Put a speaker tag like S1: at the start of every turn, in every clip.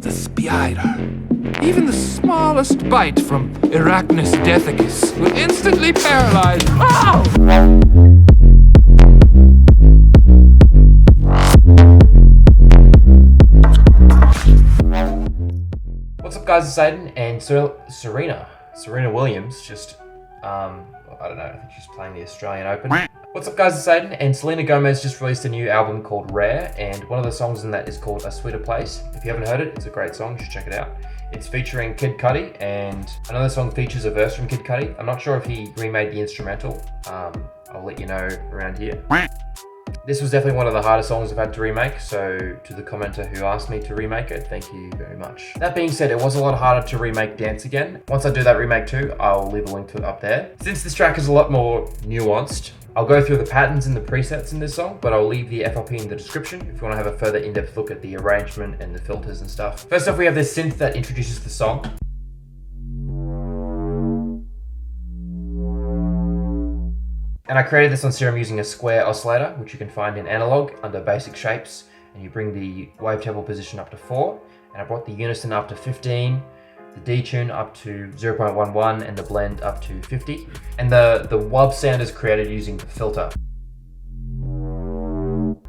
S1: the spider. Even the smallest bite from Arachnus dethicus will instantly paralyze. Oh!
S2: What's up, guys? It's Aiden and Serena Williams just, I don't know, I think she's playing the Australian Open. What's up, guys? It's Aiden and Selena Gomez just released a new album called Rare, and one of the songs in that is called A Sweeter Place. If you haven't heard it, it's a great song, you should check it out. It's featuring Kid Cudi, and another song features a verse from Kid Cudi. I'm not sure if he remade the instrumental. I'll let you know around here. This was definitely one of the hardest songs I've had to remake, so to the commenter who asked me to remake it, thank you very much. That being said, it was a lot harder to remake Dance Again. Once I do that remake too, I'll leave a link to it up there. Since this track is a lot more nuanced, I'll go through the patterns and the presets in this song, but I'll leave the FLP in the description if you want to have a further in-depth look at the arrangement and the filters and stuff. First off, we have this synth that introduces the song. And I created this on Serum using a square oscillator, which you can find in analog under basic shapes. And you bring the wavetable position up to 4. And I brought the unison up to 15, the detune up to 0.11, and the blend up to 50. And the wub sound is created using the filter.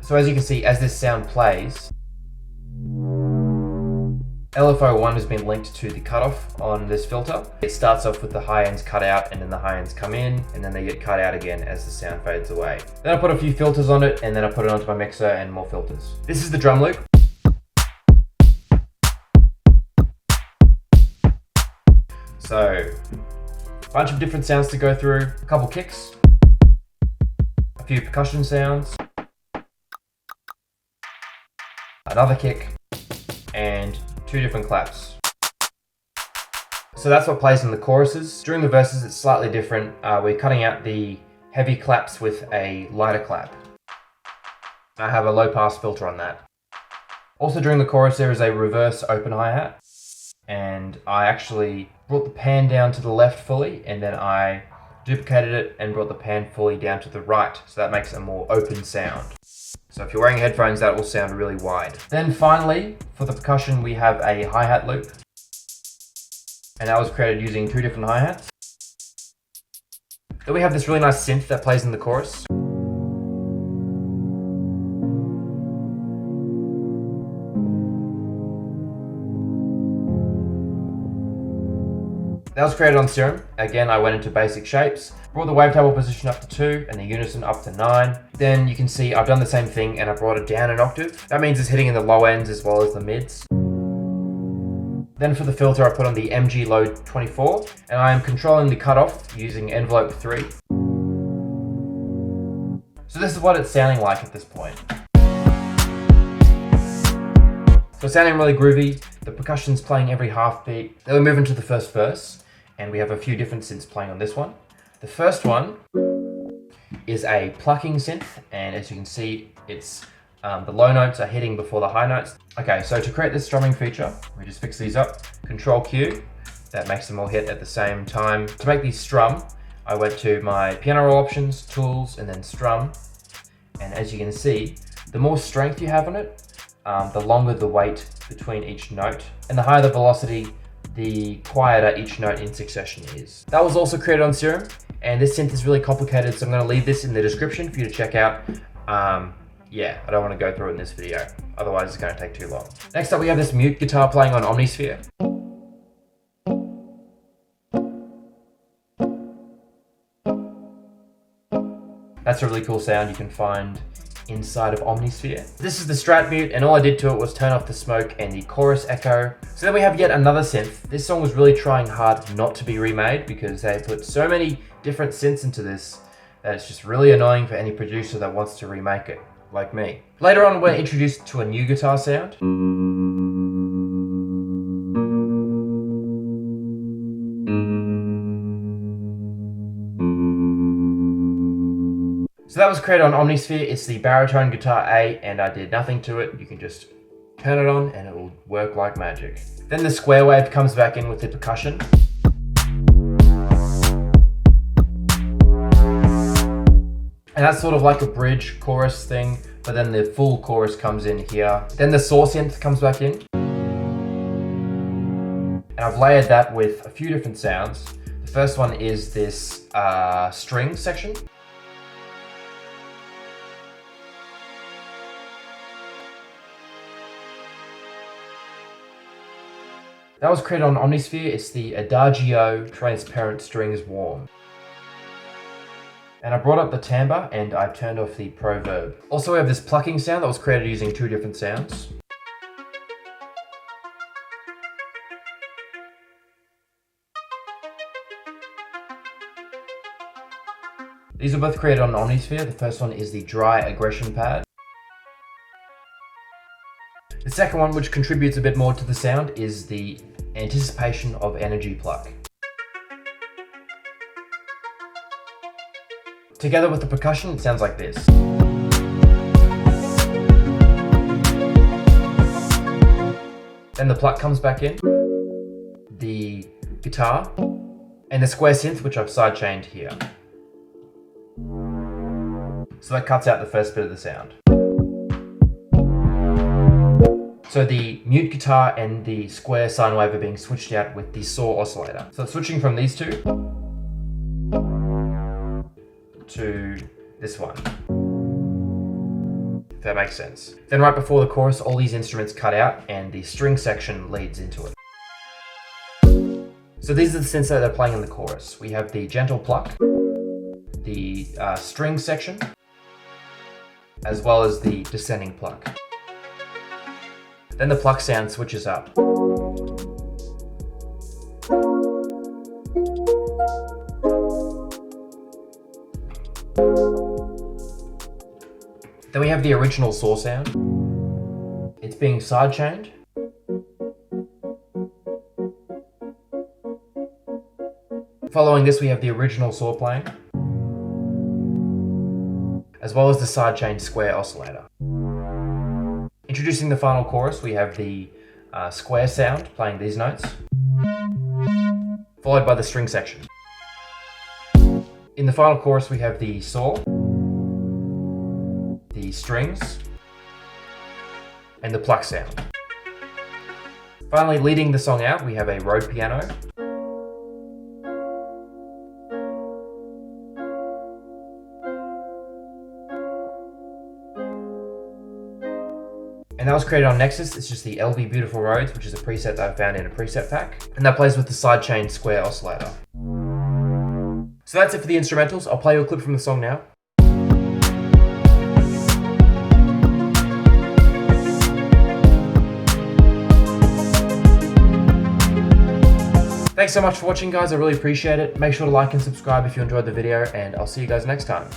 S2: So as you can see, as this sound plays, LFO1 has been linked to the cutoff on this filter. It starts off with the high ends cut out, and then the high ends come in, and then they get cut out again as the sound fades away. Then I put a few filters on it, and then I put it onto my mixer and more filters. This is the drum loop. So, a bunch of different sounds to go through, a couple kicks, a few percussion sounds, another kick, and 2 different claps. So that's what plays in the choruses. During the verses, it's slightly different. We're cutting out the heavy claps with a lighter clap. I have a low pass filter on that. Also during the chorus, there is a reverse open hi-hat. And I actually brought the pan down to the left fully, and then I duplicated it and brought the pan fully down to the right. So that makes a more open sound. So if you're wearing headphones, that will sound really wide. Then finally, for the percussion, we have a hi-hat loop. And that was created using 2 different hi-hats. Then we have this really nice synth that plays in the chorus. That was created on Serum. Again, I went into basic shapes, brought the wavetable position up to 2 and the unison up to 9. Then you can see I've done the same thing and I brought it down an octave. That means it's hitting in the low ends as well as the mids. Then for the filter, I put on the MG Low 24 and I am controlling the cutoff using envelope 3. So this is what it's sounding like at this point. So it's sounding really groovy. The percussion's playing every half beat. Then we move into the first verse, and we have a few different synths playing on this one. The first one is a plucking synth, and as you can see, it's the low notes are hitting before the high notes. Okay, so to create this strumming feature, we just fix these up. Control Q, that makes them all hit at the same time. To make these strum, I went to my piano roll options, tools, and then strum. And as you can see, the more strength you have on it, the longer the wait between each note, and the higher the velocity, the quieter each note in succession is. That was also created on Serum, and this synth is really complicated, so I'm going to leave this in the description for you to check out. Yeah, I don't want to go through it in this video, otherwise it's going to take too long. Next up, we have this mute guitar playing on Omnisphere. That's a really cool sound you can find inside of Omnisphere. This is the Strat mute, and all I did to it was turn off the smoke and the chorus echo. So then we have yet another synth. This song was really trying hard not to be remade because they put so many different synths into this that it's just really annoying for any producer that wants to remake it, like me. Later on, we're introduced to a new guitar sound. So that was created on Omnisphere. It's the baritone guitar A, and I did nothing to it. You can just turn it on and it will work like magic. Then the square wave comes back in with the percussion. And that's sort of like a bridge chorus thing, but then the full chorus comes in here. Then the saw synth comes back in. And I've layered that with a few different sounds. The first one is this string section. That was created on Omnisphere. It's the Adagio Transparent Strings Warm. And I brought up the timbre and I turned off the proverb. Also, we have this plucking sound that was created using two different sounds. These were both created on Omnisphere. The first one is the dry aggression pad. The second one, which contributes a bit more to the sound, is the anticipation of energy pluck. Together with the percussion, it sounds like this. Then the pluck comes back in, the guitar, and the square synth, which I've sidechained here. So that cuts out the first bit of the sound. So the mute guitar and the square sine wave are being switched out with the saw oscillator. So switching from these two to this one, if that makes sense. Then right before the chorus, all these instruments cut out and the string section leads into it. So these are the synths that are playing in the chorus. We have the gentle pluck, the string section, as well as the descending pluck. Then the pluck sound switches up. Then we have the original saw sound. It's being sidechained. Following this, we have the original saw playing, as well as the sidechained square oscillator. Introducing the final chorus, we have the square sound playing these notes, followed by the string section. In the final chorus, we have the saw, the strings, and the pluck sound. Finally, leading the song out, we have a Rode piano, and that was created on Nexus. It's just the LV Beautiful Roads, which is a preset that I found in a preset pack. And that plays with the sidechain square oscillator. So that's it for the instrumentals. I'll play you a clip from the song now. Thanks so much for watching, guys. I really appreciate it. Make sure to like and subscribe if you enjoyed the video, and I'll see you guys next time.